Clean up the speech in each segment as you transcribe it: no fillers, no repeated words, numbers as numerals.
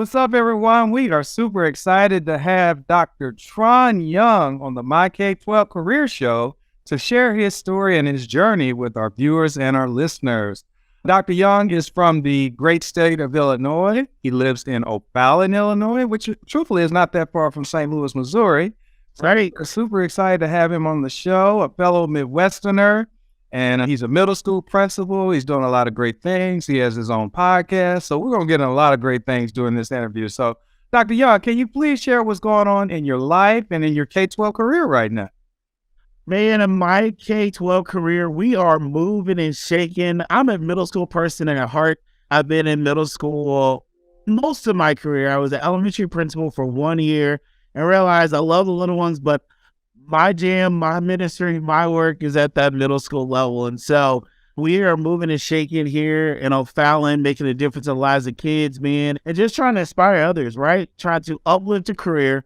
What's up, everyone? We are super excited to have Dr. Tron Young on the My K-12 Career Show to share his story and his journey with our viewers and our listeners. Dr. Young is from the great state of Illinois. He lives in O'Fallon, Illinois, which truthfully is not that far from St. Louis, Missouri. Right. We're super excited to have him on the show, a fellow Midwesterner. And he's a middle school principal. He's doing a lot of great things. He has his own podcast. So we're going to get into a lot of great things during this interview. So, Dr. Young, can you please share what's going on in your life and in your K-12 career right now? Man, in my K-12 career, we are moving and shaking. I'm a middle school person at heart. I've been in middle school most of my career. I was an elementary principal for 1 year and realized I love the little ones, but my jam, my ministry, my work is at that middle school level. And so we are moving and shaking here in O'Fallon, making a difference in the lives of kids, man, and just trying to inspire others, right? Trying to uplift a career,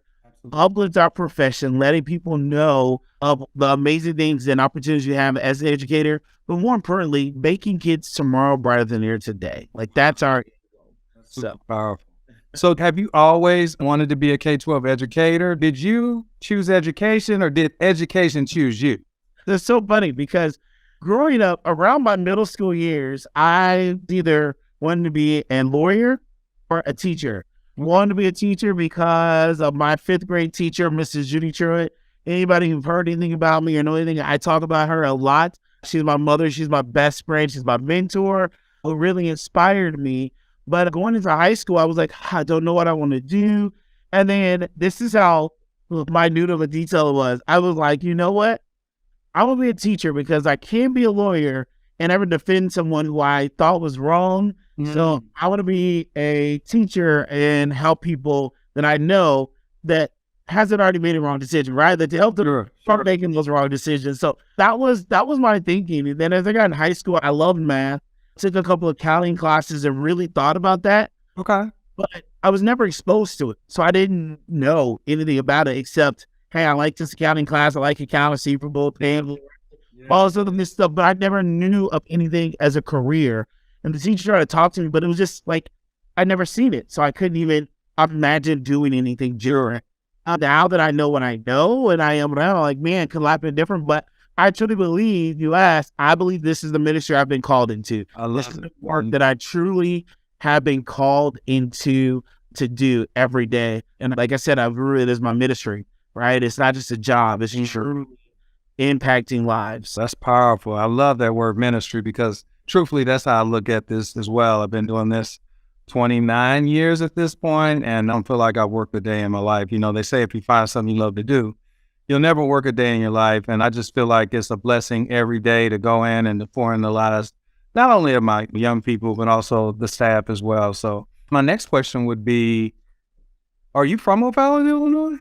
uplift our profession, letting people know of the amazing things and opportunities you have as an educator, but more importantly, making kids tomorrow brighter than they are today. Like that's our goal. So powerful. So have you always wanted to be a K-12 educator? Did you choose education or did education choose you? That's so funny because growing up around my middle school years, I either wanted to be a lawyer or a teacher. Wanted to be a teacher because of my fifth grade teacher, Mrs. Judy Truitt. Anybody who've heard anything about me or know anything, I talk about her a lot. She's my mother. She's my best friend. She's my mentor who really inspired me. But going into high school, I was like, I don't know what I want to do. And then this is how minute of a detail it was. I was like, you know what? I want to be a teacher because I can't be a lawyer and ever defend someone who I thought was wrong. Mm-hmm. So I want to be a teacher and help people that I know that hasn't already made a wrong decision, right? That to help them start making those wrong decisions. So that was my thinking. And then as I got in high school, I loved math. Took a couple of accounting classes and really thought about that. Okay. But I was never exposed to it. So I didn't know anything about it except, hey, I like this accounting class. I like accountancy for both and all this other stuff. But I never knew of anything as a career. And the teacher tried to talk to me, but it was just like, I'd never seen it. So I couldn't even imagine doing anything during. Now that I know what I know and I am now, like, man, could life be different? But I truly believe, you asked, I believe this is the ministry I've been called into. This is the work that I truly have been called into to do every day. And like I said, I view it as my ministry, right? It's not just a job. It's truly impacting lives. That's powerful. I love that word ministry because truthfully, that's how I look at this as well. I've been doing this 29 years at this point, and I don't feel like I've worked a day in my life. You know, they say if you find something you love to do, you'll never work a day in your life. And I just feel like it's a blessing every day to go in and to pour in the lives, not only of my young people, but also the staff as well. So my next question would be, are you from O'Fallon, Illinois?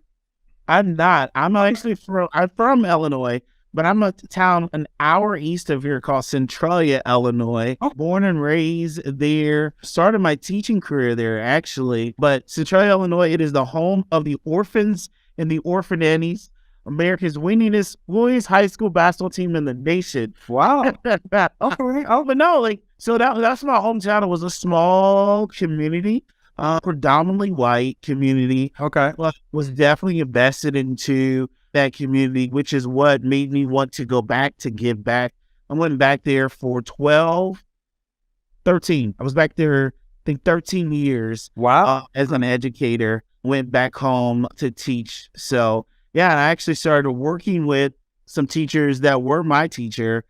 I'm not. I'm actually from Illinois, but I'm a town an hour east of here called Centralia, Illinois. Born and raised there. Started my teaching career there, actually. But Centralia, Illinois, it is the home of the orphans and the orphan nannies. America's winningest boys high school basketball team in the nation. Wow. Okay. But no, like, so that's my hometown. It was a small community, predominantly white community. Okay. But was definitely invested into that community, which is what made me want to go back to give back. I went back there for 13. I was back there, I think 13 years. Wow. As an educator, went back home to teach. So yeah, I actually started working with some teachers that were my teacher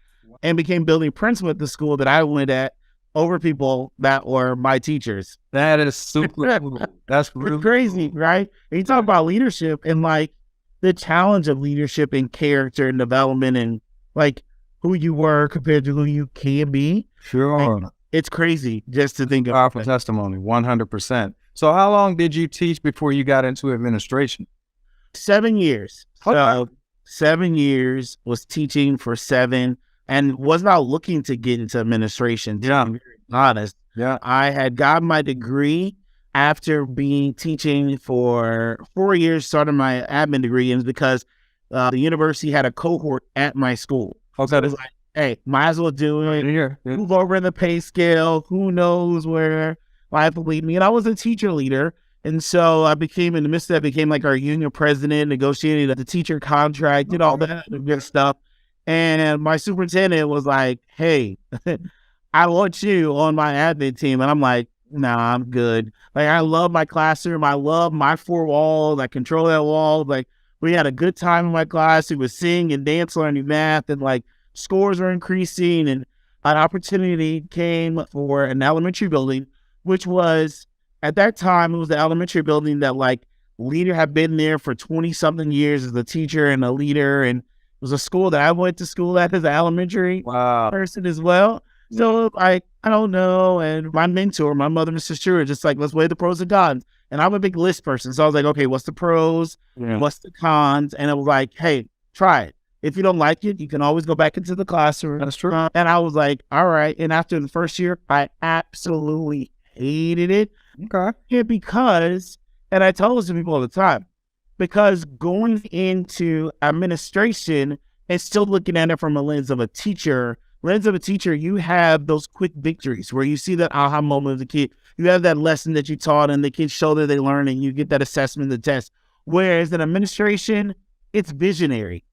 and became building principal at the school that I went at over people that were my teachers. That is super cool. That's really crazy, right? And you talk about leadership and like the challenge of leadership and character and development and like who you were compared to who you can be. Sure. Like, it's crazy just to think of. Powerful testimony, 100%. So how long did you teach before you got into administration? 7 years. Okay. So 7 years, was teaching for 7 and was not looking to get into administration. To be very honest. Yeah. I had gotten my degree after being teaching for 4 years, started my admin degree, and because the university had a cohort at my school. Okay. So it was like, hey, might as well do it. Here. Move over in the pay scale. Who knows where life will lead me. And I was a teacher leader. And so I became, in the midst of that, became like our union president, negotiated the teacher contract, did all that good stuff. And my superintendent was like, hey, I want you on my admin team. And I'm like, nah, I'm good. Like, I love my classroom. I love my four walls. I control that wall. Like, we had a good time in my class. We was sing and dance, learning math, and like scores were increasing. And an opportunity came for an elementary building, which was, at that time, it was the elementary building that like leader had been there for 20 something years as a teacher and a leader. And it was a school that I went to school at as an elementary person as well. So I don't know. And my mentor, my mother, Mr. Stewart, just like, let's weigh the pros and cons. And I'm a big list person. So I was like, okay, what's the pros? Yeah. What's the cons? And it was like, hey, try it. If you don't like it, you can always go back into the classroom. That's true. And I was like, all right. And after the first year, I absolutely hated it. Okay. Yeah, because, and I tell this to people all the time, because going into administration and still looking at it from a lens of a teacher, you have those quick victories where you see that aha moment of the kid. You have that lesson that you taught and the kids show that they learn and you get that assessment, the test. Whereas in administration, it's visionary,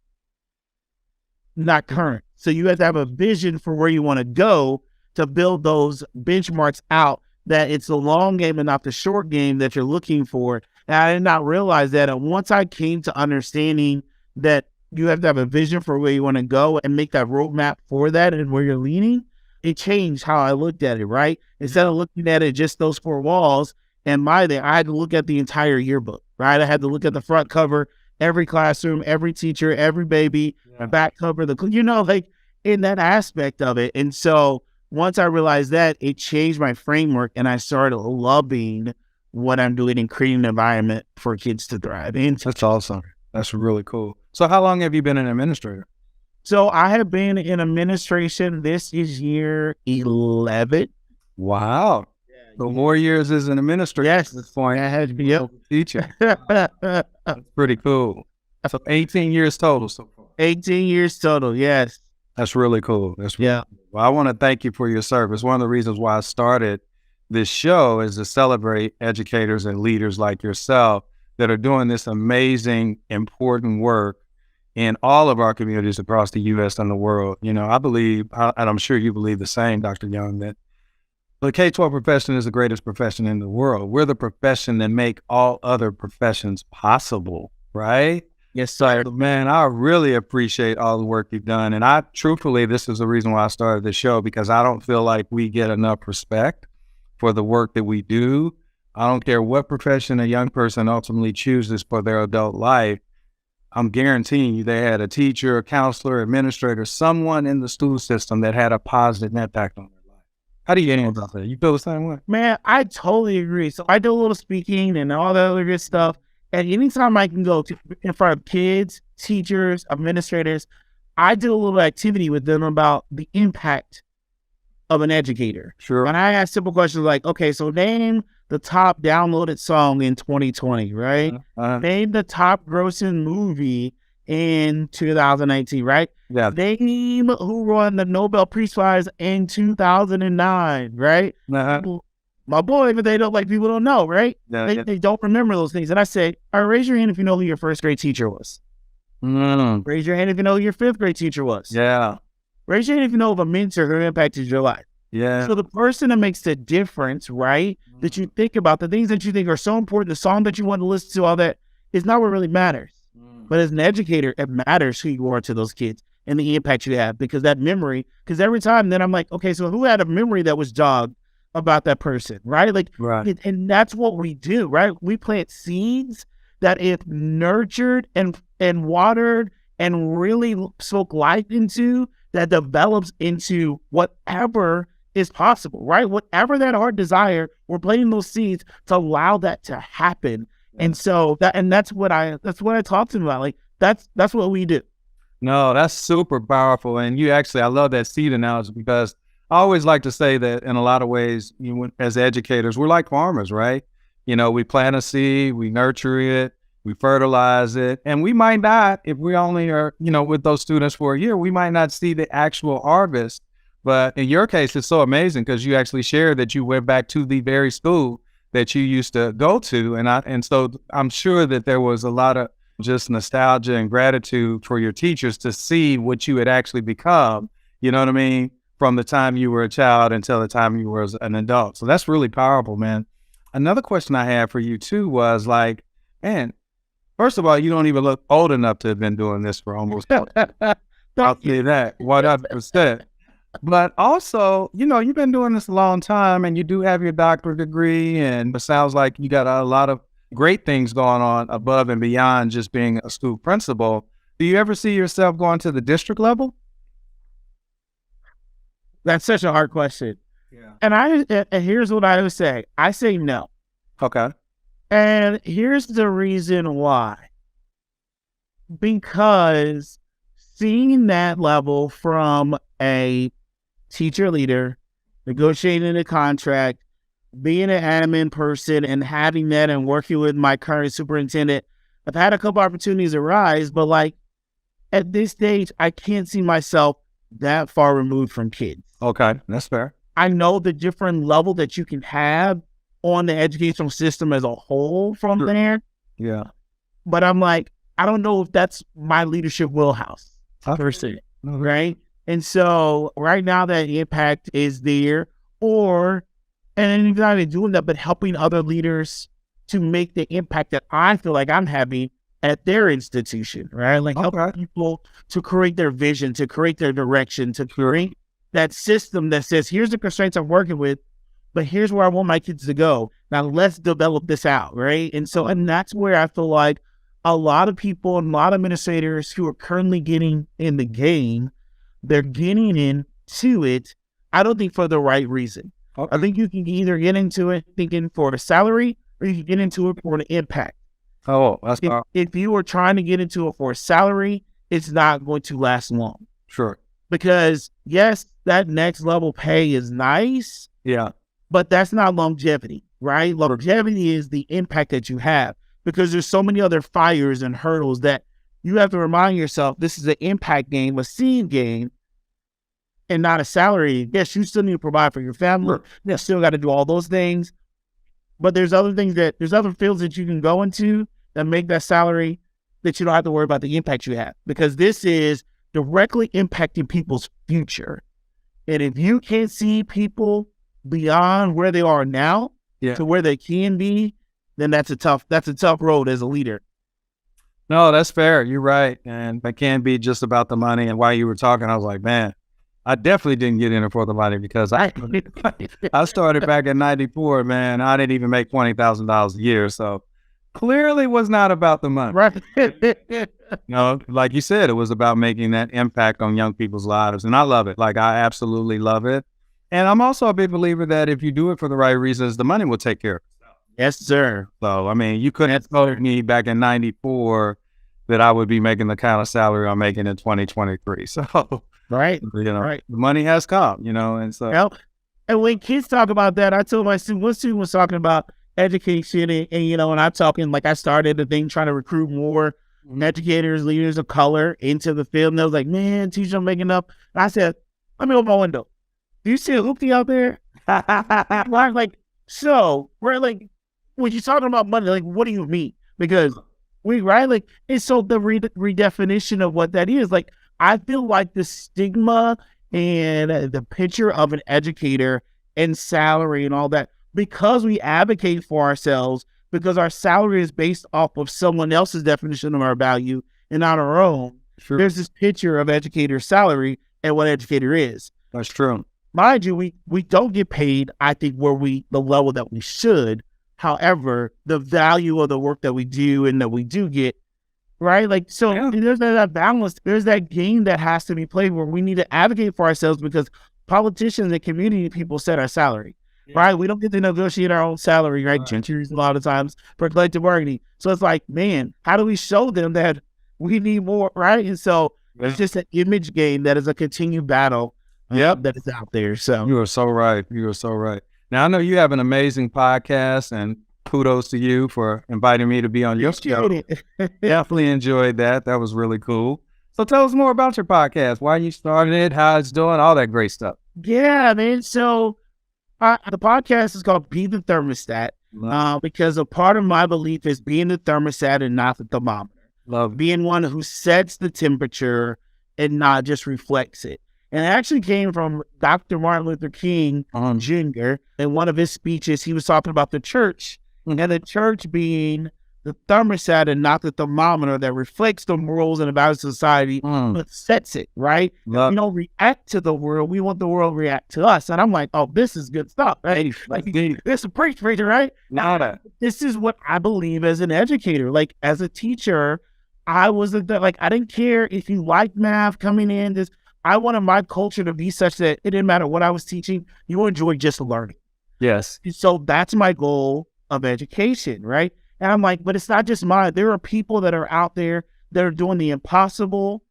not current. So you have to have a vision for where you want to go to build those benchmarks out, that it's the long game and not the short game that you're looking for. And I did not realize that. And once I came to understanding that you have to have a vision for where you want to go and make that roadmap for that and where you're leaning, it changed how I looked at it, right? Instead of looking at it just those four walls and I had to look at the entire yearbook, right? I had to look at the front cover, every classroom, every teacher, every baby, back cover, like in that aspect of it. And so once I realized that, it changed my framework and I started loving what I'm doing and creating an environment for kids to thrive in. That's awesome. That's really cool. So how long have you been an administrator? So I have been in administration. This is year 11. Wow. So more years as an administrator. Yes. At this point. I had to be teaching. That's pretty cool. So 18 years total so far. 18 years total. Yes. That's really cool. Cool. Well, I want to thank you for your service. One of the reasons why I started this show is to celebrate educators and leaders like yourself that are doing this amazing, important work in all of our communities across the U.S. and the world. You know, I believe, and I'm sure you believe the same, Dr. Young, that the K-12 profession is the greatest profession in the world. We're the profession that make all other professions possible, right? Yes, sir. Man, I really appreciate all the work you've done. And truthfully, this is the reason why I started this show, because I don't feel like we get enough respect for the work that we do. I don't care what profession a young person ultimately chooses for their adult life. I'm guaranteeing you they had a teacher, a counselor, administrator, someone in the school system that had a positive impact on their life. How do you feel about that? You feel the same way? Man, I totally agree. So I do a little speaking and all that other good stuff. And anytime I can go in front of kids, teachers, administrators, I do a little activity with them about the impact of an educator. Sure. When I ask simple questions like, okay, so name the top downloaded song in 2020, right? Name the top grossing movie in 2019, right? Yeah. Name who won the Nobel Peace Prize in 2009, right? My boy, but they don't, like, people don't know, right? They don't remember those things. And I say, all right, raise your hand if you know who your first grade teacher was. Raise your hand if you know who your fifth grade teacher was. Yeah. Raise your hand if you know of a mentor who impacted your life. Yeah. So the person that makes the difference, right, that you think about, the things that you think are so important, the song that you want to listen to, all that, is not what really matters. But as an educator, it matters who you are to those kids and the impact you have, because that memory, because every time then I'm like, okay, so who had a memory that was jogged about that person, right? Like, right. And that's what we do, right? We plant seeds that, if nurtured and watered and really spoke life into, that develops into whatever is possible, right? Whatever that heart desire, we're planting those seeds to allow that to happen. Yeah. And so that's what I talk to them about. Like, that's what we do. No, that's super powerful. And I love that seed analogy, because I always like to say that in a lot of ways, as educators, we're like farmers, right? You know, we plant a seed, we nurture it, we fertilize it, and we might not, if we only are, with those students for a year, we might not see the actual harvest But in your case, it's so amazing because you actually shared that you went back to the very school that you used to go to. And so I'm sure that there was a lot of just nostalgia and gratitude for your teachers to see what you had actually become, you know what I mean? From the time you were a child until the time you were an adult. So that's really powerful, man. Another question I had for you too was like, man, first of all, you don't even look old enough to have been doing this for almost, I'll say that, 100%. But also, you know, you've been doing this a long time and you do have your doctorate degree, and it sounds like you got a lot of great things going on above and beyond just being a school principal. Do you ever see yourself going to the district level? That's such a hard question. Yeah. And here's what I would say. I say no. Okay. And here's the reason why. Because seeing that level from a teacher leader, negotiating a contract, being an admin person, and having that and working with my current superintendent, I've had a couple opportunities arise, but like at this stage, I can't see myself that far removed from kids. Okay, that's fair. I know the different level that you can have on the educational system as a whole from Sure. there. Yeah. But I'm like, I don't know if that's my leadership wheelhouse Okay. per se, right? And so right now that impact is there, and not even doing that, but helping other leaders to make the impact that I feel like I'm having at their institution, right? Like helping people to create their vision, to create their direction, to create that system that says, here's the constraints I'm working with, but here's where I want my kids to go. Now let's develop this out, right? And so, and that's where I feel like a lot of people and a lot of administrators who are currently getting in the game, they're getting into it, I don't think for the right reason. Okay. I think you can either get into it thinking for the salary or you can get into it for the impact. Oh, that's if you are trying to get into it for a salary, it's not going to last long. Sure. Because yes, that next level pay is nice. Yeah. But that's not longevity, right? Longevity is the impact that you have, because there's so many other fires and hurdles that you have to remind yourself this is an impact game, a seed game, and not a salary. Yes, you still need to provide for your family. You still got to do all those things. But there's other fields that you can go into that make that salary that you don't have to worry about the impact you have, because this is directly impacting people's future. And if you can't see people beyond where they are now to where they can be, then that's a tough road as a leader. No, that's fair. You're right. And it can't be just about the money. And while you were talking, I was like, man, I definitely didn't get in it for the money, because I started back in 94, man. I didn't even make $20,000 a year. So clearly was not about the money. Right. No, like you said, it was about making that impact on young people's lives. And I love it. Like, I absolutely love it. And I'm also a big believer that if you do it for the right reasons, the money will take care of itself. Yes, sir. So, I mean, you couldn't have told me back in 94 that I would be making the kind of salary I'm making in 2023. So, right. You know, the money has come, you know, and so. Yep. And when kids talk about that, I told my student, one student was talking about education and you know, and I'm talking like I started a thing trying to recruit more educators, leaders of color into the field. And they was like, man, teacher, I'm making up. And I said, let me open my window. Do you see a hoopty out there? Like, so we're like, when you're talking about money, like, what do you mean? Because and so the redefinition of what that is, like, I feel like the stigma and the picture of an educator and salary and all that, because we advocate for ourselves, because our salary is based off of someone else's definition of our value and not our own. Sure. There's this picture of educator salary and what educator is. That's true. Mind you, we don't get paid, I think, the level that we should. However, the value of the work that we do and that we do get, right? Like, so there's that balance. There's that game that has to be played where we need to advocate for ourselves, because politicians and community people set our salary, right? We don't get to negotiate our own salary, right? Gentries a lot of times for collective bargaining. So it's like, man, how do we show them that we need more, right? And so it's just an image game that is a continued battle. That is out there. So you are so right. You are so right. Now, I know you have an amazing podcast, and kudos to you for inviting me to be on your show. Definitely enjoyed that. That was really cool. So tell us more about your podcast, why you started it, how it's doing, all that great stuff. Yeah, man. So the podcast is called Be the Thermostat because a part of my belief is being the thermostat and not the thermometer. Love. Being one who sets the temperature and not just reflects it. And it actually came from Dr. Martin Luther King Jr. In one of his speeches, he was talking about the church and the church being the thermostat and not the thermometer that reflects the morals and values of society, but sets it, right? We don't react to the world. We want the world to react to us. And I'm like, oh, this is good stuff. Right? Like, this is preacher, right? Nada. This is what I believe as an educator. Like, as a teacher, I didn't care if you liked math coming in. I wanted my culture to be such that it didn't matter what I was teaching. You enjoy just learning. Yes. So that's my goal of education, right? And I'm like, but it's not just mine. There are people that are out there that are doing the impossible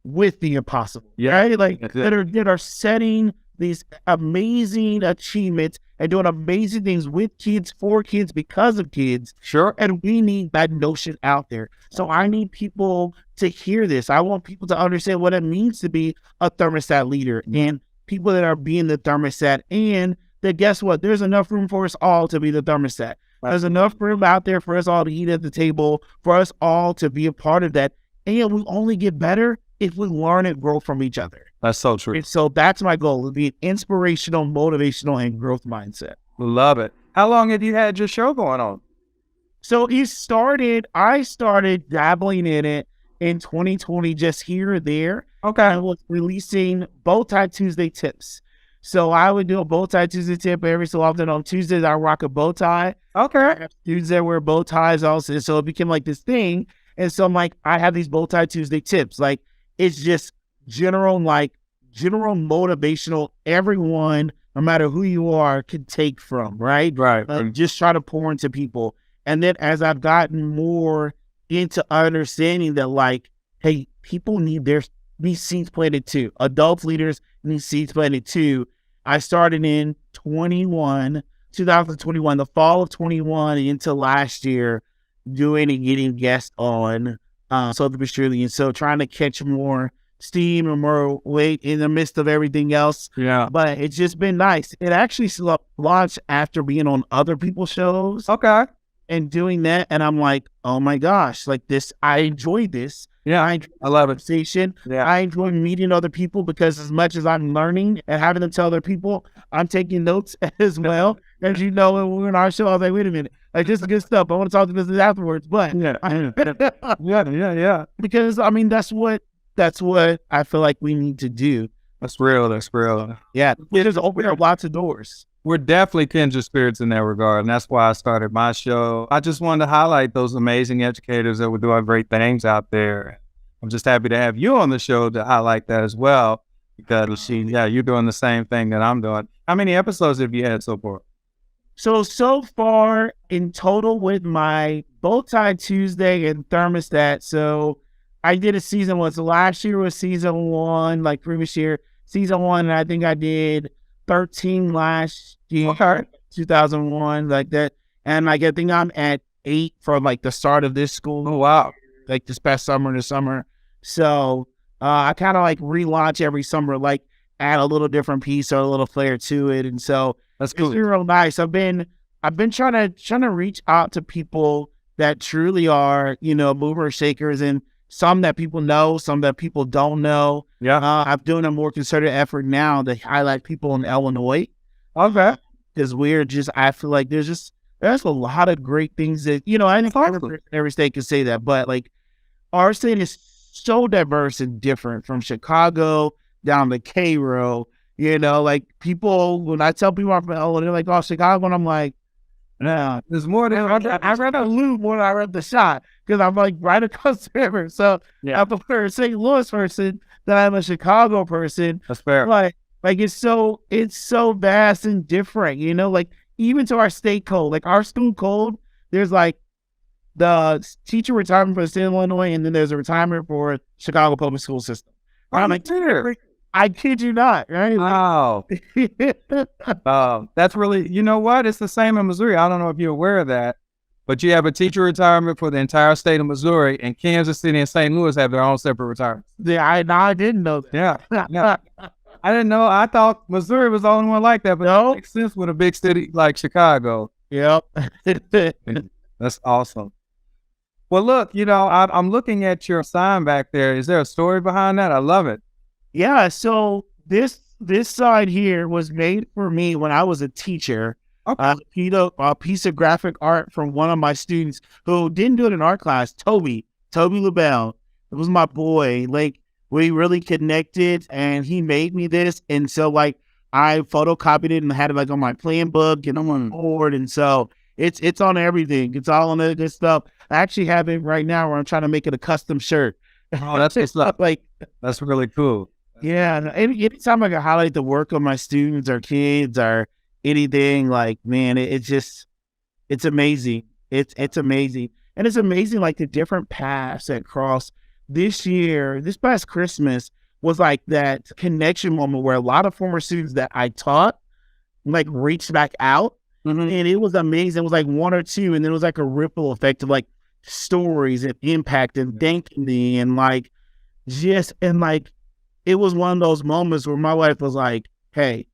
with the impossible, right? Like that are setting these amazing achievements and doing amazing things with kids, for kids, because of kids. Sure. And we need that notion out there. So I need people to hear this. I want people to understand what it means to be a thermostat leader and people that are being the thermostat. And that guess what? There's enough room for us all to be the thermostat. There's enough room out there for us all to eat at the table, for us all to be a part of that. And we only get better if we learn and grow from each other. That's so true. And so that's my goal, to be an inspirational, motivational, and growth mindset. Love it. How long have you had your show going on? So I started dabbling in it in 2020, just here or there. Okay. I was releasing Bowtie Tuesday tips. So I would do a bow tie Tuesday tip every so often. On Tuesdays, I rock a bow tie. Okay. I have students that wear bow ties also. So it became like this thing. And so I'm like, I have these bow tie Tuesday tips. Like, it's just general motivational. Everyone, no matter who you are, can take from, right? Right. Just try to pour into people. And then as I've gotten more into understanding that, like, hey, people need these seeds planted too. Adult leaders need seeds planted too. I started in 2021, the fall of 21 into last year, doing and getting guests on Southern Australia. And so trying to catch more steam or more weight in the midst of everything else. Yeah. But it's just been nice. It actually launched after being on other people's shows. Okay. And doing that. And I'm like, oh my gosh, like this, I enjoyed this. Yeah, I love it. Conversation. Yeah. I enjoy meeting other people because as much as I'm learning and having them tell other people, I'm taking notes as well. As you know, when we were in our show, I was like, wait a minute, like, this is good stuff. I want to talk to this afterwards. But yeah. Because I mean, that's what I feel like we need to do. That's real. Yeah, it just opened up lots of doors. We're definitely kindred spirits in that regard. And that's why I started my show. I just wanted to highlight those amazing educators that were doing great things out there. I'm just happy to have you on the show to highlight that as well. Because, you're doing the same thing that I'm doing. How many episodes have you had so far? So far in total with my Bowtie Tuesday and Thermostat. So I did a season one. So last year was season one, like previous year, season one. And I think I did 13 last year, 2001, like that. And like, I think I'm at 8 from like the start of this school. Oh, wow. Like this past summer. So I kind of like relaunch every summer, like add a little different piece or a little flair to it. And so that's cool. It's been real nice. I've been trying to reach out to people that truly are, mover shakers, and some that people know, some that people don't know. Yeah. I'm doing a more concerted effort now to highlight people in Illinois. Okay. Because I feel like there's a lot of great things that, I think every state can say that, but like our state is so diverse and different, from Chicago down to Cairo. Like people, when I tell people I'm from Illinois, they're like, oh, Chicago. And I'm like, no, there's more than I read the loop more than I read the shot, because I'm like right across the river. So I prefer a St. Louis person than I'm a Chicago person. That's fair. Like it's so vast and different, like even to our state code, like our school code, there's like the teacher retirement for the state of Illinois, and then there's a retirement for Chicago public school system. I'm like, I kid you not, right? Wow. That's really, you know what? It's the same in Missouri. I don't know if you're aware of that, but you have a teacher retirement for the entire state of Missouri, and Kansas City and St. Louis have their own separate retirements. Yeah, I didn't know that. Yeah. I didn't know. I thought Missouri was the only one like that, but No. it makes sense with a big city like Chicago. Yep. That's awesome. Well, look, I'm looking at your sign back there. Is there a story behind that? I love it. Yeah. So this sign here was made for me when I was a teacher. Okay. A piece of graphic art from one of my students who didn't do it in art class, Toby LaBelle. It was my boy. Like, we really connected, and he made me this. And so, like, I photocopied it and had it like on my plan book and on my board. And so it's on everything. It's all on the good stuff. I actually have it right now where I'm trying to make it a custom shirt. Oh, that's what's up. Like, That's really cool. yeah. Anytime I can highlight the work of my students or kids or anything, like, man, it's amazing. It's amazing. And it's amazing, like, the different paths that cross this past Christmas was like that connection moment where a lot of former students that I taught, like, reached back out. Mm-hmm. And it was amazing. It was like one or two, and then it was like a ripple effect of like stories and impact and thanking me and like it was one of those moments where my wife was like, hey,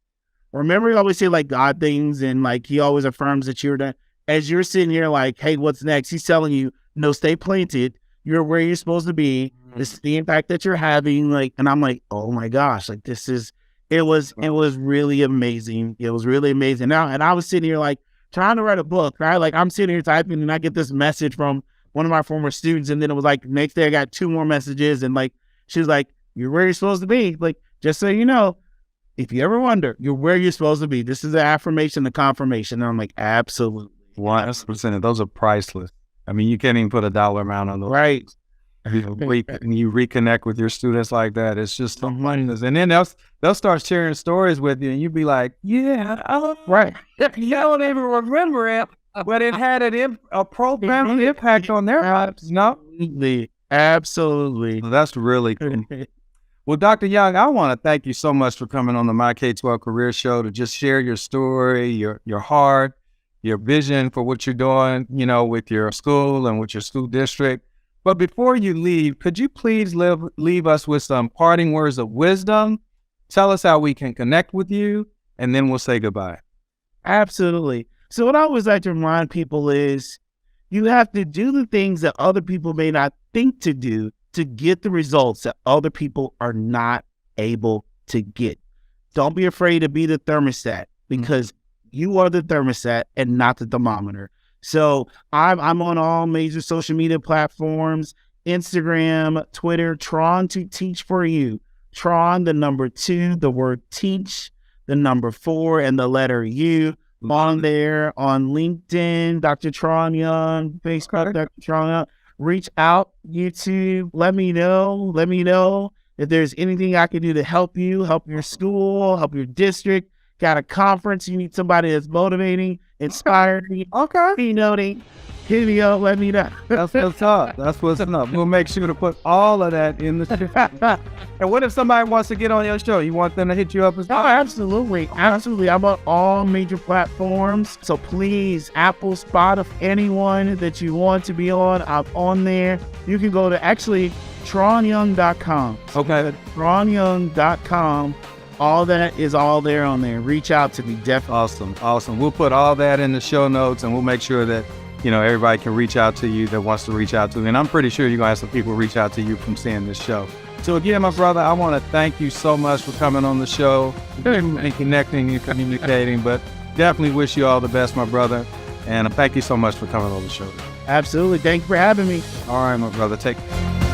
remember you always say like God things, and like he always affirms that you're done. As you're sitting here like, hey, what's next? He's telling you, no, stay planted. You're where you're supposed to be. This is the impact that you're having. Like, and I'm like, oh my gosh, like it was really amazing. It was really amazing. Now, and I was sitting here like trying to write a book, right? Like, I'm sitting here typing and I get this message from one of my former students. And then it was like next day I got 2 more messages, and like, she's like, you're where you're supposed to be. Like, just so you know, if you ever wonder, you're where you're supposed to be. This is the affirmation, the confirmation. And I'm like, absolutely. 100%. Those are priceless. I mean, you can't even put a dollar amount on those. Right. When you reconnect with your students like that, it's just so mindless. And then they'll start sharing stories with you, and you'd be like, yeah, right. You don't even remember it, but it had a profound impact on their lives. No? Absolutely. So that's really cool. Well, Dr. Young, I want to thank you so much for coming on the My K-12 Career Show to just share your story, your heart, your vision for what you're doing, with your school and with your school district. But before you leave, could you please leave us with some parting words of wisdom? Tell us how we can connect with you, and then we'll say goodbye. Absolutely. So what I always like to remind people is you have to do the things that other people may not think to do to get the results that other people are not able to get. Don't be afraid to be the thermostat, because you are the thermostat and not the thermometer. So I'm on all major social media platforms, Instagram, Twitter, Tron to Teach for You. Tron, the number 2, the word teach, the number 4, and the letter U. On there, on LinkedIn, Dr. Tron Young, Facebook, Dr. Tron Young. Reach out, YouTube. Let me know if there's anything I can do to help you, help your school, help your district. Got a conference, you need somebody that's motivating, inspiring, keynoting, hit me up, let me know. That's what's up. That's what's up. We'll make sure to put all of that in the show. And what if somebody wants to get on your show? You want them to hit you up as well? Oh, absolutely. Absolutely. I'm on all major platforms. So please, Apple, Spotify, anyone that you want to be on, I'm on there. You can go to actually tronyoung.com. Okay. tronyoung.com. All that is all there on there. Reach out to me, definitely. Awesome. We'll put all that in the show notes, and we'll make sure that, everybody can reach out to you that wants to reach out to you. And I'm pretty sure you're going to have some people reach out to you from seeing this show. So again, my brother, I want to thank you so much for coming on the show and connecting and communicating, but definitely wish you all the best, my brother. And thank you so much for coming on the show. Absolutely. Thank you for having me. All right, my brother. Take care.